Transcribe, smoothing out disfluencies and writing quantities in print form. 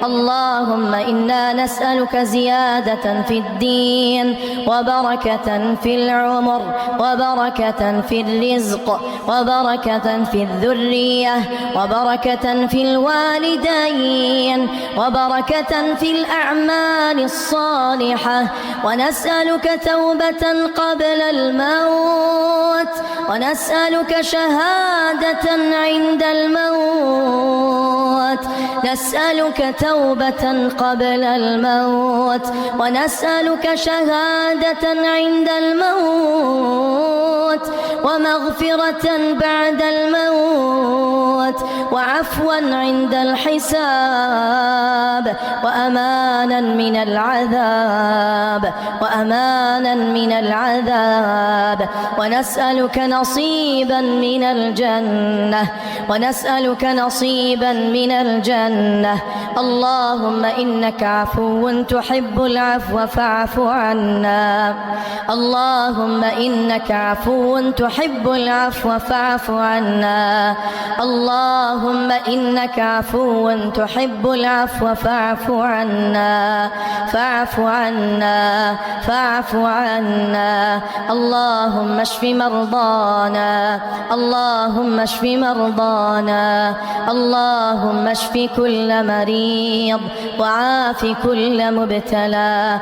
اللهم إنا نسألك زيادة في الدين وبركة في العمر وبركة في الرزق وبركة في الذرية وبركة في الوالدين وبركة في الأعمال الصالحة، ونسألك توبة قبل الموت، ونسألك شهادة عند الموت، نسألك توبة قبل الموت، ونسألك شهادة عند الموت، ومغفرة بعد الموت، وعفوا عند الحساب، وأمانا من العذاب، وأمانا من العذاب، ونسألك نصيبا من الجنة، ونسألك نصيبا من الجنة. اللهم إنك عفو تحب العفو فاعف عنا، اللهم إنك عفو تحب العفو فاعف عنا، اللهم إنك عفو تحب العفو فاعف عنا، فاعف عنا، فاعف عنا. اللهم اشف مرضانا، اللهم اشف مرضانا، اللهم اشف كل مريض وعاف كل مبتلى.